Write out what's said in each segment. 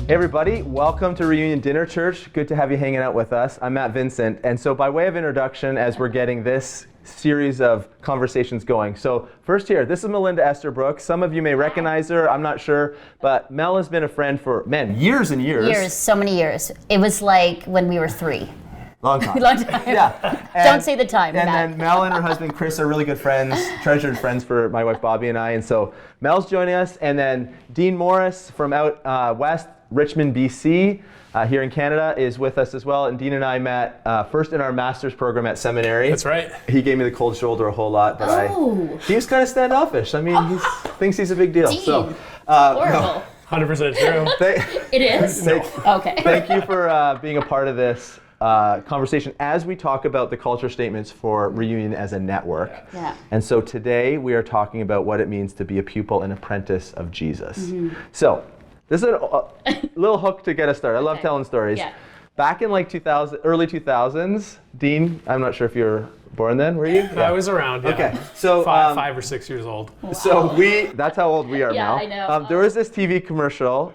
Hey everybody, welcome to Reunion Dinner Church. Good to have you hanging out with us. I'm Matt Vincent, and so by way of introduction, as we're getting this series of conversations going. So first here, this is Melinda Esterbrook. Some of you may recognize her, I'm not sure, but Mel has been a friend for, years and years. Years, so many years. It was like when we were 3. Long time. Long time. Yeah. Don't say the time, And Matt. then Mel and her husband Chris are really good friends, treasured friends for my wife Bobby and I. And so Mel's joining us, and then Dean Morris from out west, Richmond, BC, here in Canada, is with us as well. And Dean and I met first in our master's program at seminary. That's right. He gave me the cold shoulder a whole lot, but he was kind of standoffish. I mean, he thinks he's a big deal. Dean. So, Horrible. 100% true. It is? Okay. Thank you for being a part of this conversation as we talk about the culture statements for Reunion as a network. Yeah. And so today we are talking about what it means to be a pupil and apprentice of Jesus. So this is a little hook to get us started. I love telling stories. Yeah. Back in like early 2000s, Dean, I'm not sure if you were born then, were you? I was around, yeah. Okay, so five or 6 years old. Wow. So that's how old we are now. Yeah, I know. There was this TV commercial,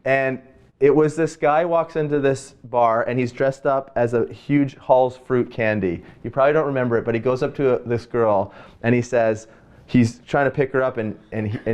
and it was this guy walks into this bar, and he's dressed up as a huge Hall's fruit candy. You probably don't remember it, but he goes up to this girl, and he says, he's trying to pick her up, and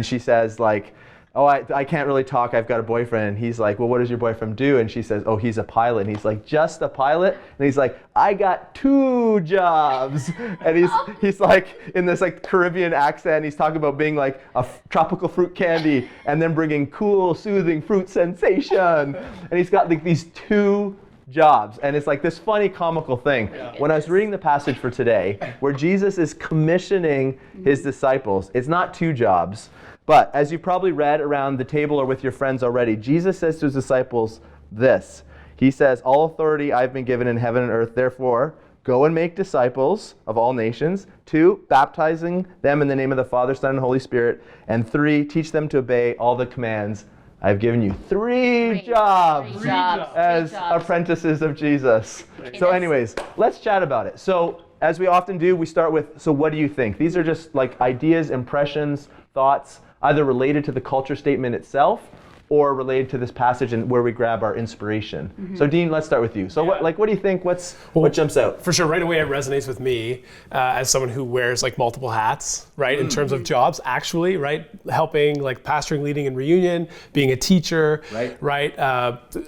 she says like, oh, I can't really talk, I've got a boyfriend. And he's like, well, what does your boyfriend do? And she says, oh, he's a pilot. And he's like, just a pilot? And he's like, I got 2 jobs. And he's like, in this like Caribbean accent, he's talking about being like a tropical fruit candy and then bringing cool, soothing fruit sensation. And he's got like these 2 jobs. And it's like this funny comical thing. When I was reading the passage for today, where Jesus is commissioning his disciples, it's not 2 jobs. But as you probably read around the table or with your friends already, Jesus says to his disciples this. He says, all authority I've been given in heaven and earth, therefore, go and make disciples of all nations. 2, baptizing them in the name of the Father, Son, and Holy Spirit. And 3, teach them to obey all the commands I've given you. 3 jobs as apprentices of Jesus. So anyways, let's chat about it. So as we often do, we start with, so what do you think? These are just like ideas, impressions, thoughts, either related to the culture statement itself or related to this passage and where we grab our inspiration. So Dean, let's start with you. So what do you think? What jumps out? For sure, right away it resonates with me as someone who wears like multiple hats, right? In terms of jobs, actually, right? Helping, like pastoring, leading in Reunion, being a teacher, right?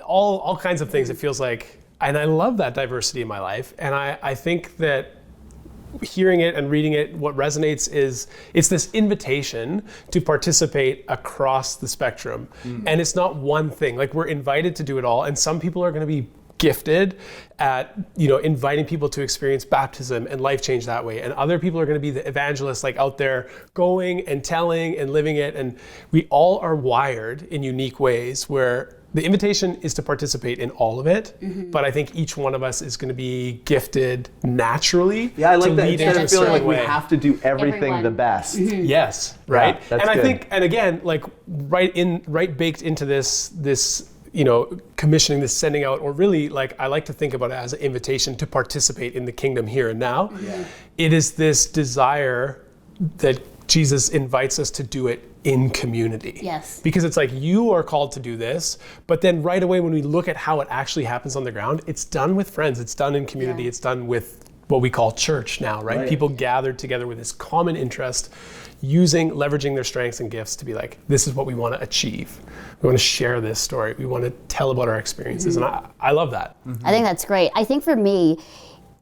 All kinds of things. It feels like, and I love that diversity in my life. And I think that hearing it and reading it, what resonates is it's this invitation to participate across the spectrum. And it's not one thing. Like, we're invited to do it all. And some people are going to be gifted at, inviting people to experience baptism and life change that way. And other people are going to be the evangelists, like out there going and telling and living it. And we all are wired in unique ways where the invitation is to participate in all of it, but I think each one of us is going to be gifted naturally. Yeah, I like to that. lead Instead in of feeling like we way. have to do everything the best. Yes, right. that's and good. I think, and again, like right baked into this commissioning, this sending out, or really, like, I like to think about it as an invitation to participate in the kingdom here and now. It is this desire that Jesus invites us to do it in community. Yes. Because it's like, you are called to do this, but then right away when we look at how it actually happens on the ground, it's done with friends, it's done in community, it's done with what we call church now, right? People gathered together with this common interest, leveraging their strengths and gifts to be like, this is what we want to achieve. We want to share this story. We want to tell about our experiences. And I love that. I think that's great. I think for me,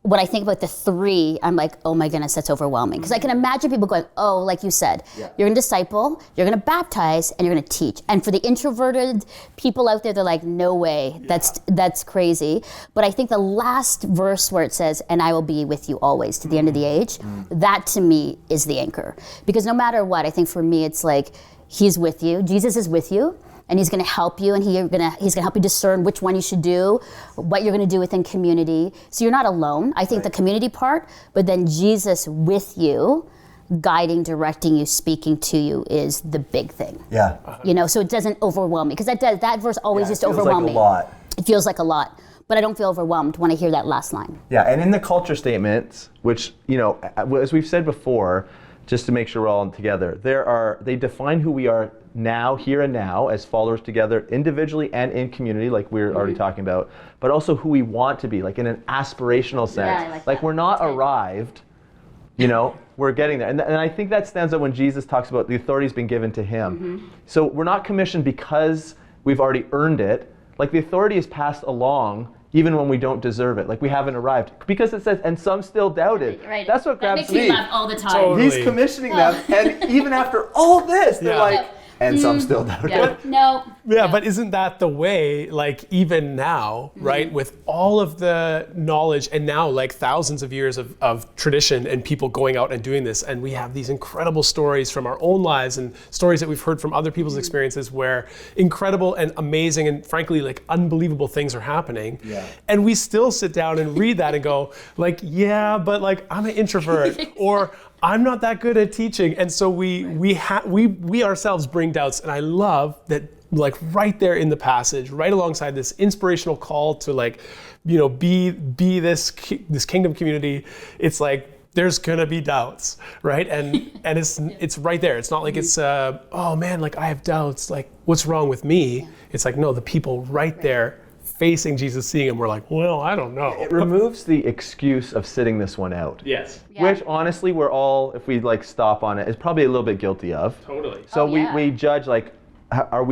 when I think about the 3, I'm like, oh my goodness, that's overwhelming. Because I can imagine people going, oh, like you said, you're going to disciple, you're going to baptize, and you're going to teach. And for the introverted people out there, they're like, no way, that's crazy. But I think the last verse where it says, and I will be with you always to the end of the age, that to me is the anchor. Because no matter what, I think for me, it's like, he's with you, Jesus is with you. And he's going to help you, and he's going to help you discern which one you should do, what you're going to do within community. So you're not alone. I think the community part, but then Jesus with you, guiding, directing you, speaking to you is the big thing. Yeah. So it doesn't overwhelm me, because that verse always used to overwhelm me. It feels like a lot. It feels like a lot. But I don't feel overwhelmed when I hear that last line. Yeah, and in the culture statements, which, as we've said before, just to make sure we're all together, they define who we are now, here and now, as followers together, individually and in community, like we were already talking about, but also who we want to be, like in an aspirational sense. Yeah, I like like that. we're not That's good. arrived, we're getting there. And I think that stands out when Jesus talks about the authority's been given to him. So we're not commissioned because we've already earned it. Like the authority is passed along even when we don't deserve it. Like we haven't arrived. Because it says, and some still doubted. Right. That's what that grabs makes me me. laugh all the time. Totally. He's commissioning them, and even after all this, they're Yeah. like, and some still doubted. Yeah. No. Yeah, but isn't that the way, like even now, right, with all of the knowledge and now like thousands of years of tradition and people going out and doing this, and we have these incredible stories from our own lives and stories that we've heard from other people's experiences where incredible and amazing and frankly like unbelievable things are happening. Yeah. And we still sit down and read that and go like, yeah, but like I'm an introvert or I'm not that good at teaching. And so we ourselves bring doubts. And I love that like right there in the passage, right alongside this inspirational call to like, be this kingdom community, it's like, there's gonna be doubts, right? And it's right there. It's not like it's, oh man, like I have doubts, like what's wrong with me? Yeah. It's like, no, the people right there facing Jesus, seeing him, we're like, well, I don't know. It removes the excuse of sitting this one out. Yes. Yeah. Which honestly, we're all, if we like stop on it, is probably a little bit guilty of. Totally. So yeah. we judge like, do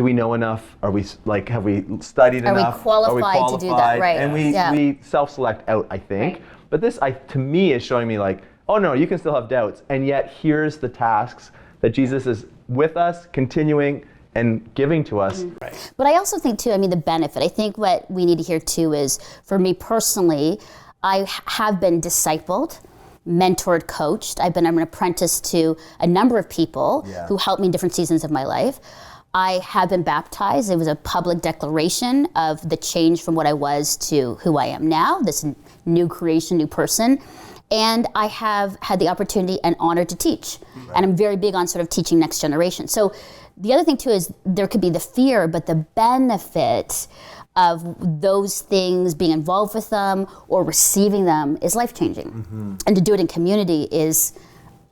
we know enough? Are we like, have we studied Are we enough? qualified to do that? Right. And we self-select out, I think. Right. But this, to me, is showing me like, oh no, you can still have doubts. And yet here's the tasks that Jesus is with us, continuing and giving to us. Right. But I also think too, the benefit, I think what we need to hear too is, for me personally, I have been discipled, mentored, coached. I'm an apprentice to a number of people who helped me in different seasons of my life. I have been baptized. It was a public declaration of the change from what I was to who I am now, this new creation, new person. And I have had the opportunity and honor to teach. Right. And I'm very big on sort of teaching next generation. So the other thing too is there could be the fear, but the benefit of those things, being involved with them or receiving them, is life-changing. Mm-hmm. And to do it in community is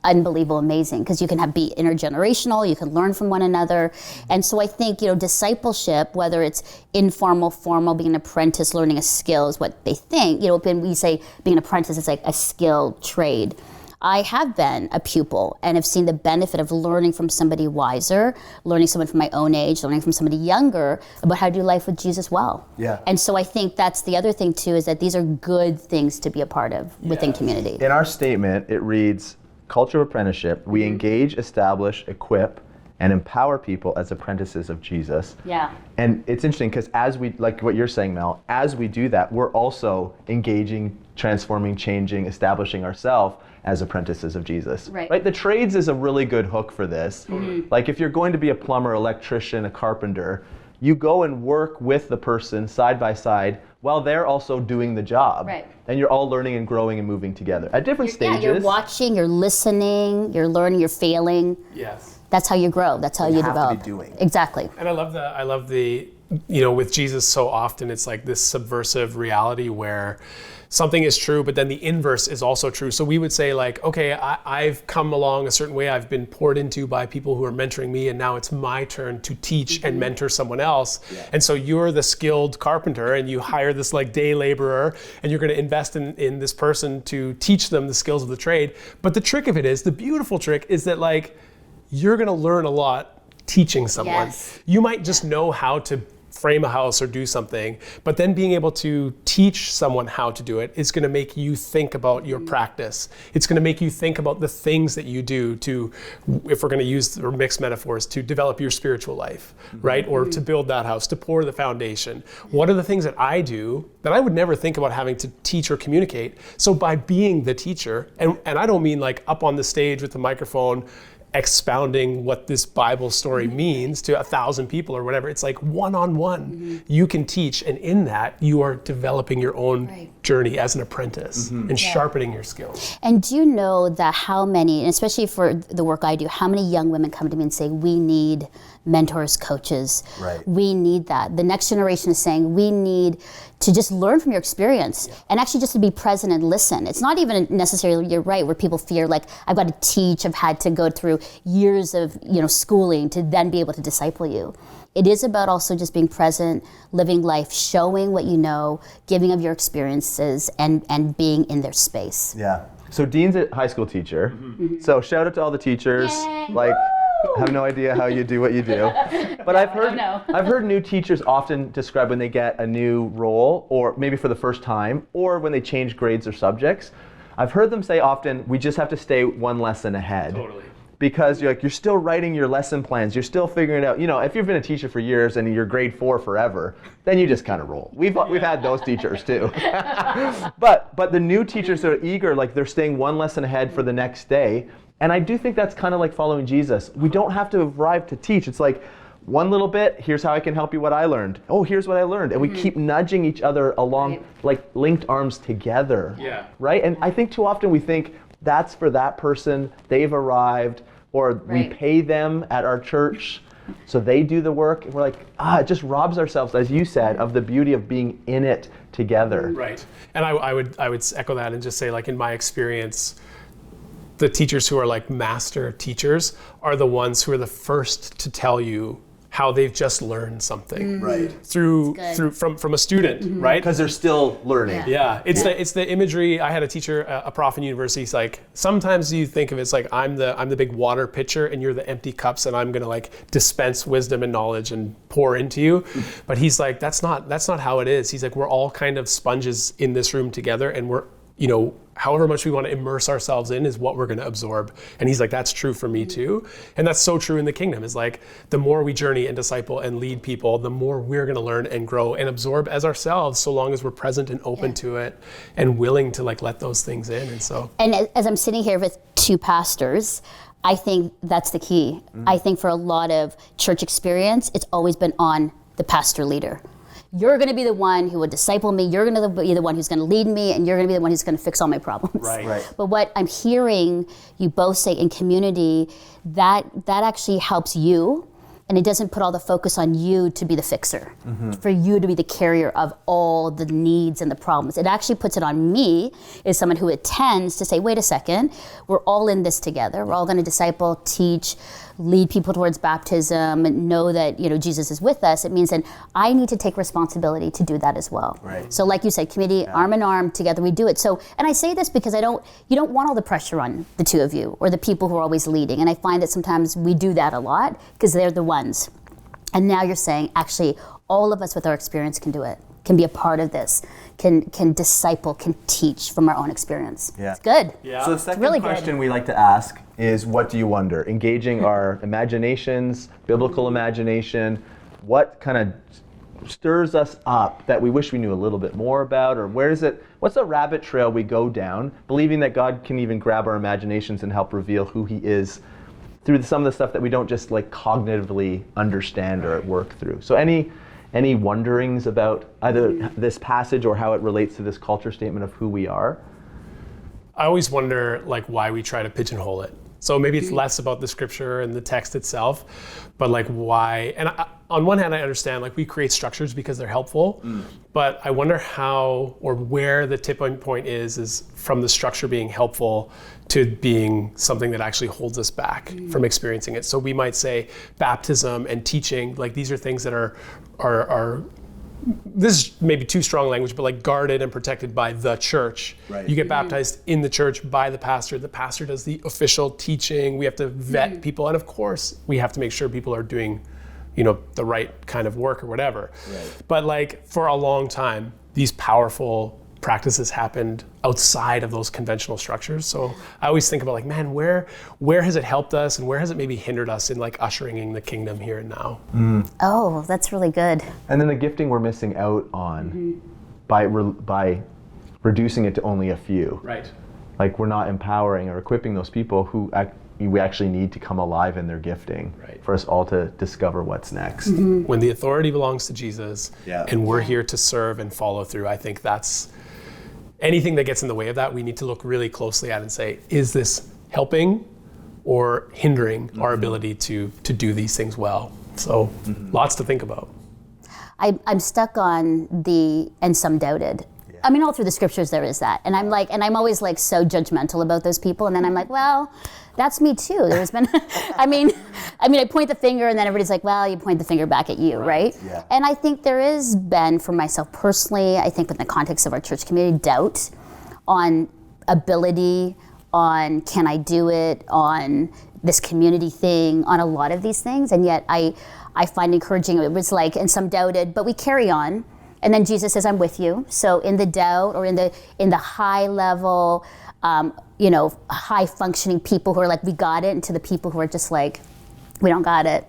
unbelievable, amazing, because you can be intergenerational, you can learn from one another. And so I think, discipleship, whether it's informal, formal, being an apprentice, learning a skill is what they think. When we say being an apprentice, it's like a skilled trade. I have been a pupil and have seen the benefit of learning from somebody wiser, learning someone from my own age, learning from somebody younger about how to do life with Jesus well. Yeah. And so I think that's the other thing too, is that these are good things to be a part of within community. In our statement, it reads, culture of apprenticeship, we engage, establish, equip, and empower people as apprentices of Jesus. Yeah. And it's interesting because as we, like what you're saying, Mel, as we do that, we're also engaging, transforming, changing, establishing ourselves as apprentices of Jesus. Right? The trades is a really good hook for this. Mm-hmm. Like if you're going to be a plumber, electrician, a carpenter, you go and work with the person side by side while they're also doing the job. Right. And you're all learning and growing and moving together at different stages. Yeah, you're watching, you're listening, you're learning, you're failing. Yes. That's how you grow. That's how you develop. To be doing. Exactly. And I love the with Jesus so often it's like this subversive reality where something is true, but then the inverse is also true. So we would say like, okay, I've come along a certain way, I've been poured into by people who are mentoring me, and now it's my turn to teach and mentor someone else. Yeah. And so you're the skilled carpenter and you hire this like day laborer and you're gonna invest in this person to teach them the skills of the trade. But the trick of it is, the beautiful trick is that like, you're gonna learn a lot teaching someone. Yes. You might just know how to frame a house or do something, but then being able to teach someone how to do it is going to make you think about your practice. It's going to make you think about the things that you do to, if we're going to use or mix metaphors, to develop your spiritual life, right? Or to build that house, to pour the foundation. What are the things that I do that I would never think about having to teach or communicate? So by being the teacher, and I don't mean like up on the stage with the microphone expounding what this Bible story means to 1,000 people or whatever. It's like one-on-one. You can teach, and in that, you are developing your own journey as an apprentice and sharpening your skills. And do you know that how many, and especially for the work I do, how many young women come to me and say, we need mentors, coaches. Right. We need that. The next generation is saying, we need to just learn from your experience and actually just to be present and listen. It's not even necessarily, you're right, where people fear like, I've got to teach, I've had to go through years of schooling to then be able to disciple you. It is about also just being present, living life, showing what you know, giving of your experiences, and being in their space. Yeah. So Dean's a high school teacher. So shout out to all the teachers. Yay. Like, I have no idea how you do what you do. But I've heard new teachers often describe when they get a new role, or maybe for the first time, or when they change grades or subjects. I've heard them say often, we just have to stay one lesson ahead. Totally. Because you're still writing your lesson plans, you're still figuring it out. If you've been a teacher for years and you're grade 4 forever, then you just kind of roll. We've had those teachers too. But the new teachers are eager, like they're staying one lesson ahead for the next day. And I do think that's kind of like following Jesus. We don't have to arrive to teach. It's like one little bit, here's how I can help you what I learned. Oh, here's what I learned. And we keep nudging each other along, like linked arms together. Yeah. Right? And I think too often we think that's for that person, they've arrived, or we pay them at our church so they do the work. And we're like, it just robs ourselves, as you said, of the beauty of being in it together. Right. And I would echo that and just say, like, in my experience, the teachers who are like master teachers are the ones who are the first to tell you how they've just learned something from a student, right? Because they're still learning. Yeah, it's the imagery. I had a teacher, a prof in university. He's like, sometimes you think of it as like I'm the big water pitcher and you're the empty cups, and I'm gonna like dispense wisdom and knowledge and pour into you. But he's like, that's not how it is. He's like, we're all kind of sponges in this room together, and we're however much we want to immerse ourselves in is what we're going to absorb. And he's like, that's true for me too. And that's so true in the kingdom, is like, the more we journey and disciple and lead people, the more we're going to learn and grow and absorb as ourselves, so long as we're present and open to it and willing to like let those things in. And as I'm sitting here with two pastors, I think that's the key. I think for a lot of church experience, it's always been on the pastor leader. You're going to be the one who would disciple me. You're going to be the one who's going to lead me, and you're going to be the one who's going to fix all my problems. Right. But what I'm hearing you both say in community, that actually helps you, and it doesn't put all the focus on you to be the fixer, for you to be the carrier of all the needs and the problems. It actually puts it on me as someone who attends to say, wait a second, we're all in this together. We're all going to disciple, teach, lead people towards baptism, and know that Jesus is with us. It means that I need to take responsibility to do that as well. Right. So like you said, community, arm in arm, together we do it. So, and I say this because you don't want all the pressure on the two of you or the people who are always leading. And I find that sometimes we do that a lot because they're the ones. And now you're saying, actually, all of us with our experience can do it, can be a part of this, can disciple, can teach from our own experience. Yeah. It's good. Yeah. So the second really question good. we like to ask is, what do you wonder? Engaging our imaginations, biblical imagination, what kind of stirs us up that we wish we knew a little bit more about, or what's the rabbit trail we go down, believing that God can even grab our imaginations and help reveal who he is through some of the stuff that we don't just like cognitively understand or work through. So any wonderings about either this passage or how it relates to this culture statement of who we are? I always wonder like why we try to pigeonhole it. So maybe it's less about the scripture and the text itself, but like why. And on one hand, I understand like we create structures because they're helpful, but I wonder how or where the tipping point is from the structure being helpful to being something that actually holds us back from experiencing it. So we might say baptism and teaching, like these are things that are this is maybe too strong language, but like guarded and protected by the church. Right. You get baptized in the church by the pastor. The pastor does the official teaching. We have to vet people. And of course, we have to make sure people are doing, the right kind of work or whatever. Right. But like for a long time, these powerful practices happened outside of those conventional structures. So I always think about like, man, where has it helped us and where has it maybe hindered us in like ushering in the kingdom here and now? Oh, that's really good. And then the gifting we're missing out on by reducing it to only a few. Right. Like we're not empowering or equipping those people who we actually need to come alive in their gifting for us all to discover what's next. When the authority belongs to Jesus and we're here to serve and follow through, I think that's anything that gets in the way of that, we need to look really closely at and say, is this helping or hindering our ability to do these things well? So lots to think about. I'm stuck on the "and some doubted." Yeah. I mean, all through the scriptures there is that, and I'm always like so judgmental about those people, and then I'm like, well, that's me too. There's been, I mean, I point the finger, and then everybody's like, well, you point the finger back at you, right? Yeah. And I think there is been, for myself personally, I think within the context of our church community, doubt on ability, on can I do it, on this community thing, on a lot of these things, and yet I find encouraging. It was like, and some doubted, but we carry on. And then Jesus says, I'm with you. So in the doubt or in the high level, high functioning people who are like, we got it, and to the people who are just like, we don't got it.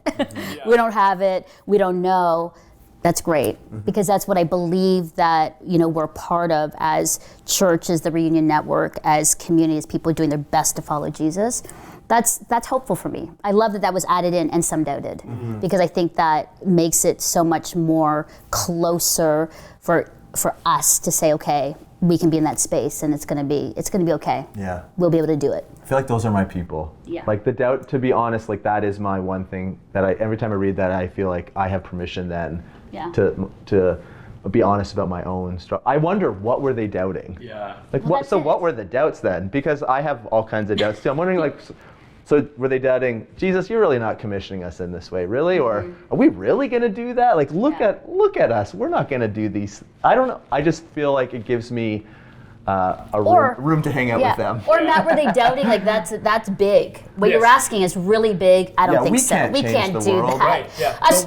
We don't have it. We don't know. That's great, because that's what I believe that, we're part of as church, as the Reunion Network, as community, as people doing their best to follow Jesus. That's hopeful for me. I love that was added in and some doubted, because I think that makes it so much more closer for us to say, okay, we can be in that space and it's gonna be okay. Yeah. We'll be able to do it. I feel like those are my people. Yeah. Like the doubt, to be honest, like that is my one thing that every time I read that, I feel like I have permission then to be honest about my own struggle. I wonder, what were they doubting? Yeah. Like what were the doubts then? Because I have all kinds of doubts too. I'm wondering, like, so were they doubting, Jesus, you're really not commissioning us in this way, really? Or are we really going to do that? Like, look at us. We're not going to do these. I don't know. I just feel like it gives me room to hang out with them. Or Matt, were they doubting, like, that's big? What you're asking is really big. I don't think so. We can't do that. Right. Yeah. Us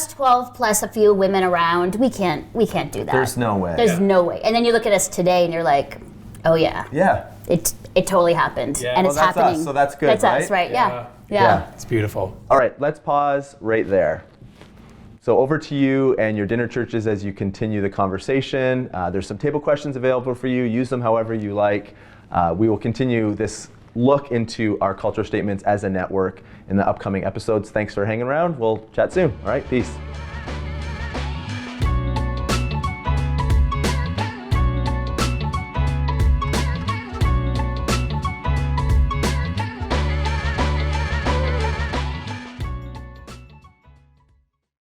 12 plus a few women around, we can't do that. There's no way. There's no way. And then you look at us today and you're like, oh yeah. Yeah. It totally happened, and it's happening. Us, so that's good, That's right? us, right? Yeah. It's beautiful. All right, let's pause right there. So over to you and your dinner churches as you continue the conversation. There's some table questions available for you. Use them however you like. We will continue this look into our culture statements as a network in the upcoming episodes. Thanks for hanging around. We'll chat soon. All right, peace.